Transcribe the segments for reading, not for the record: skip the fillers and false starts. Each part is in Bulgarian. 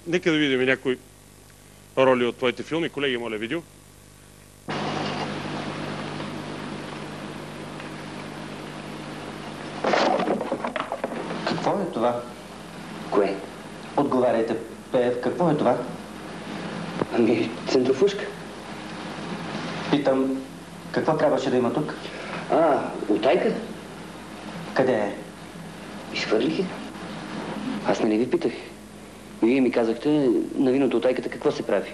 Нека да видим някои роли от твоите филми. Колеги, моля, видео. Какво е това? Кое? Отговаряйте, Пеев, какво е това? Ами, центрофушка. Питам, какво трябваше да има тук? Утайка? Къде е? Изхвърлих я. Аз нали ви питах? Вие ми казахте на виното от айката какво се прави.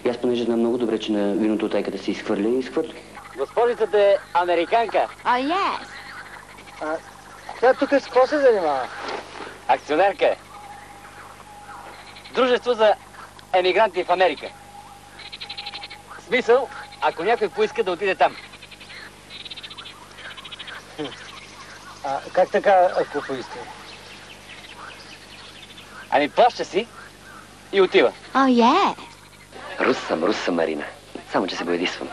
И аз понеже знам много добре, че на виното от айката се изхвърля и изхвърлих. Госпожицата е американка. Yes. Тя тук с какво се занимава? Акционерка е. Дружество за емигранти в Америка. В смисъл, ако някой поиска да отиде там. Как така, ако поиска? Ами плаща си и отива. Yeah. Рус съм, Марина. Само, че се боядисвам.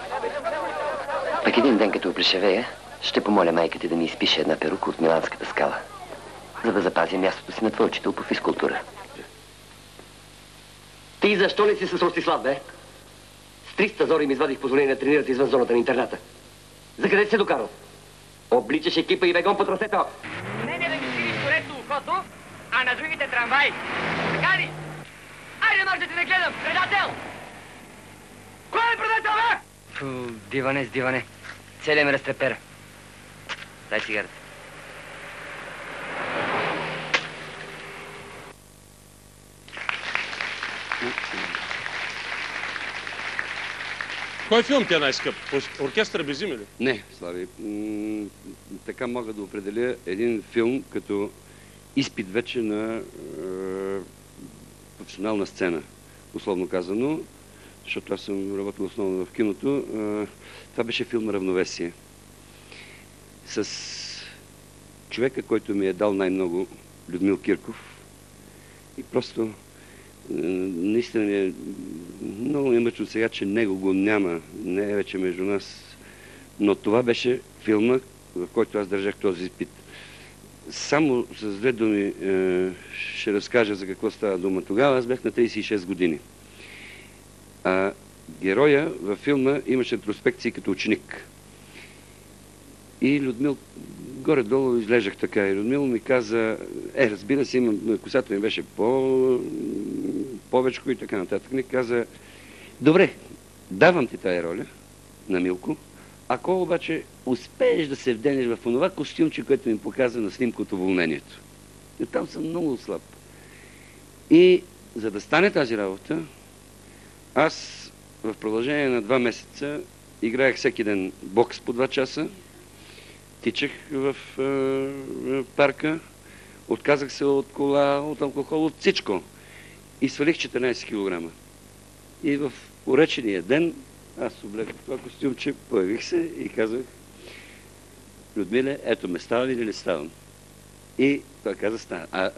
Пък един ден, като оплешевея, ще помоля майка ти да ми изпише една перука от Миланската скала, за да запазя мястото си на твой учител по физкултура. Ти защо не си с Ростислав, бе? С 300 зори ми извадих позволение да тренирате извън зоната на интерната. За къде си се докарал? Обличаш екипа и бегом по трасето. Не да ги скриш корето ухото, а на другите трамваи. Така ли? Айде, може да ти не гледам, предател! Кой е предател, бе? Диване. Целият ме разтрепера. Дай цигарата. Кой филм ти е най-скъп? Оркестър без име ли? Не, Слави. Така мога да определя един филм като изпит вече на професионална сцена, условно казано, защото аз съм работил основно в киното. Това беше филм "Равновесие". С човека, който ми е дал най-много, Людмил Кирков. И просто наистина ми е много мъчно сега, че него го няма, не е вече между нас. Но това беше филма, в който аз държах този изпит. Само с две думи ще разкажа за какво става дума. Тогава аз бях на 36 години. А героя във филма имаше ретроспекции като ученик. И Людмил, горе-долу излежах така, и Людмил ми каза, разбира се, косата ми беше повечко и така нататък. Ми каза, добре, давам ти тая роля на Милко, ако обаче успееш да се вденеш в онова костюмче, което ми показа на снимка от уволнението. И там съм много слаб. И за да стане тази работа, аз в продължение на 2 месеца играех всеки ден бокс по 2 часа, тичах в парка, отказах се от кола, от алкохол, от всичко. И свалих 14 кг. И в уречения ден аз облегах това костюмче, появих се и казах, Людмиле, ето ме, ставам или не ставам? И той каза, става.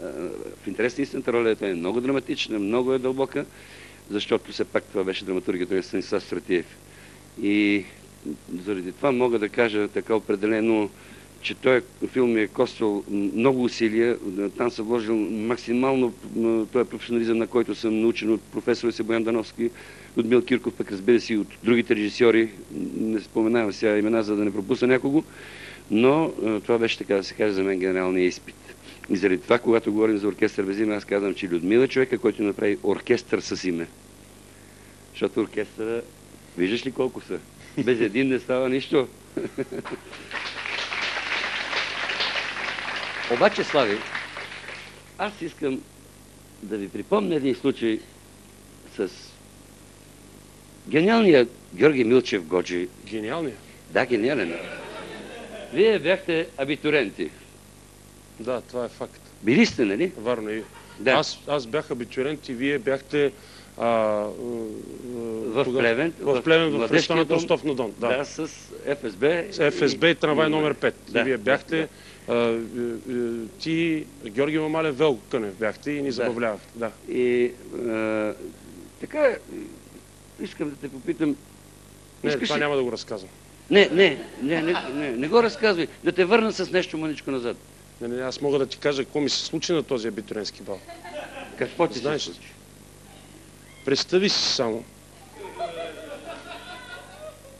В интерес на истината ролята е много драматична, много е дълбока, защото все пак това беше драматургията на Станислав Стратиев. И заради това мога да кажа така определено, че този филм ми е коствал много усилия. Там съм вложил максимално този професионализъм, на който съм научен от професор Боян Дановски, Людмил Кирков, пък разбира се и от другите режисьори. Не споменавам сега имена, за да не пропусна някого. Но това беше, така да се каже, за мен генералния изпит. И заради това, когато говорим за оркестър без име, аз казвам, че Людмила е човека, който направи оркестър с име. Защото оркестъра, виждаш ли колко са? Без един не става нищо. Обаче, Слави, аз искам да ви припомня един случай с гениалния Георги Милчев Годжи. Гениалния? Да, гениален. Вие бяхте абитуренти. Да, това е факт. Били сте, нали? Варно и... Да. Аз бях абитурент и вие бяхте в Плевен. В Плевен, в ресторанта Ростов на Дон. Да, с ФСБ. С ФСБ и трамвай номер 5. Да, и вие бяхте... ти, Георги Мамалев, Велко Кънев бяхте и ни забавлявахте. Да. И така, искам да те попитам... Не, това няма да го разказвам. Не го разказвай. Да те върна с нещо мъничко назад. Не, аз мога да ти кажа какво ми се случи на този абитуренски бал. Какво ти се Знаеш, случи? представи си само.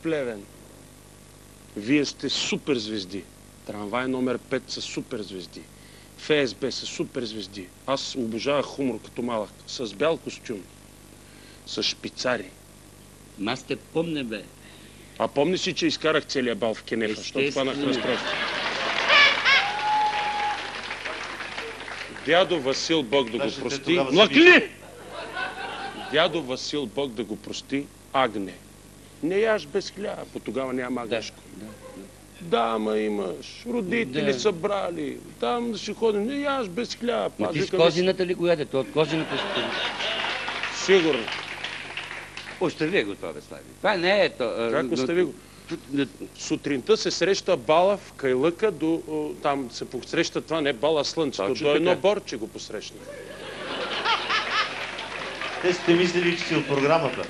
Плевен. Вие сте супер звезди. Трамвай номер 5 са супер звезди. ФСБ са супер звезди. Аз обожавах хумор като малък. С бял костюм. С шпицари. Аз те помня, бе. А помниш ли, че изкарах целия бал в кенефа, защото хванах разстройство? Дядо Васил, Бог да го прости. Млъкни! Дядо Васил, Бог да го прости, агне. Не яш без хляб, по тогава няма агнешко. Да, ама имаш. Родители са брали. Там да ще ходим. Не яш без хляб. Ма ти с козината ли го яде? Той от козината ще... Сигурно. Остави го това, бе, Слави. Това не е то. Как остави го? Сутринта се среща бала в Кайлъка, там се посреща това, не бала слънцето, до едно борче го посрещна. Те сте мислили, че си от програмата.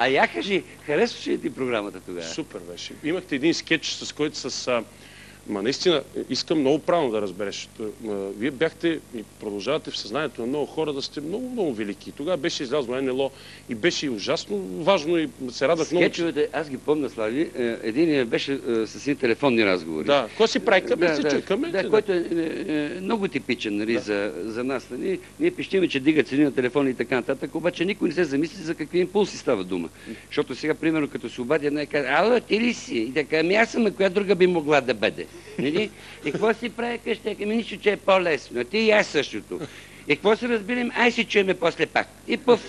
Я кажи, харесваше ли ти програмата тогава? Супер беше. Имахте един скетч, с който наистина, искам много правилно да разбереш. Вие бяхте и продължавате в съзнанието на много хора да сте много, много велики. Тогава беше излязло НЛО и беше ужасно важно и се радвах много. Скетчовете, аз ги помня, Слави. Един беше с един телефонни разговори. Да, кой си прави към който е много типичен, нали, за нас. Нали. Ние пищиме, че дигат цени на телефони и така нататък, обаче никой не се замисли за какви импулси става дума. Защото сега, примерно, като се обади една и казва, ало, ти ли си? И така, аз съм, а коя друга би могла да бъде? Нали? И какво си прави къща? Ами нищо, че е по-лесно. А ти и аз същото. И какво се разбирам? Ай си чуеме после пак. И пъв.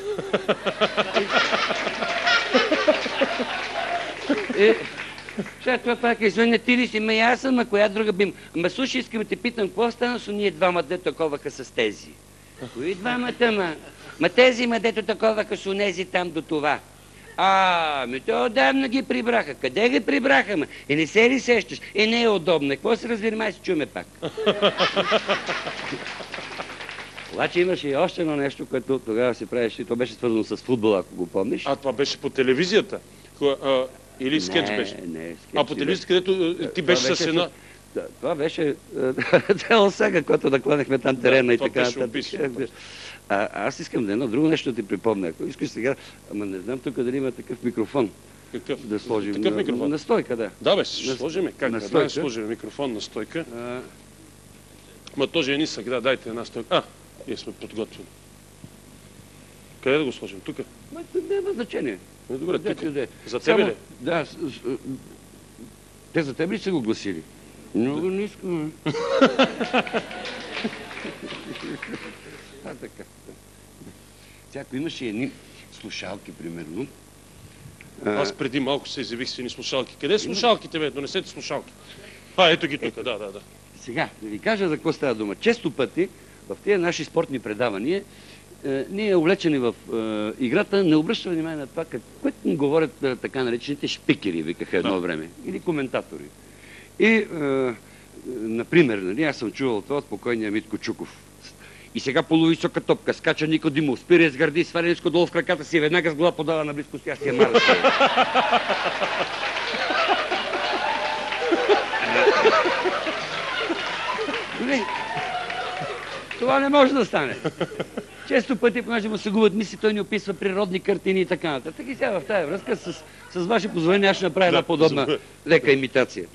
Сега това пак е извън, ти ли си? Ма и аз съм, а коя друга би... Ама слушай, искам да те питам, какво стана с ние двама, дето таковаха с тези? Кои двамата, ма? Ма тези, ма дето таковаха с онези там до това. То отдавна ги прибраха. Къде ги прибраха, ма? И не се ли сещаш? И не е удобно. Какво се разбира, май се чуме пак? Обаче имаше и още едно нещо, което тогава се правеше, и то беше свързано с футбола, ако го помниш. Това беше по телевизията? Или скетч беше? Не, скетч. По телевизията, където ти беше с една... Това беше цяла сага, която наклонихме там терена и така нататък. Аз искам да едно друго нещо да ти припомня. Ако искаш сега, ама не знам тук дали има такъв микрофон. Какъв? Да сложим Такъв микрофон? На стойка, да. Да, бе, ще сложим. Как да сложим микрофон на стойка? Ма този е нисък, да, дайте една стойка. Ние сме подготвени. Къде да го сложим? Тук? Няма значение. Добре, тук. За тебе ли? Да. Те за тебе ли са го гласили? Много ниско. Така. Ако имаше едни слушалки, примерно. Аз преди малко се изявих с едни слушалки. Къде са слушалките, бе? Донесете слушалки. Ето ги тук, да. Сега, да ви кажа за какво става дума. Често пъти в тези наши спортни предавания ние увлечени в играта, не обръщаме внимание на това, което ни говорят така наречените шпикери, викаха едно време, или коментатори. И, например, нали, аз съм чувал това от покойния Митко Чуков. И сега полувисока топка, скача Никодимов, спира с гърди, сваля ниско долу в краката си, веднага с глава подава на близко стоящия Мараш. Това не може да стане. Често пъти, понеже му се губят мисли, той ни описва природни картини и така нататък. И сега в тази връзка с ваше позволение аз ще направя една подобна лека имитация.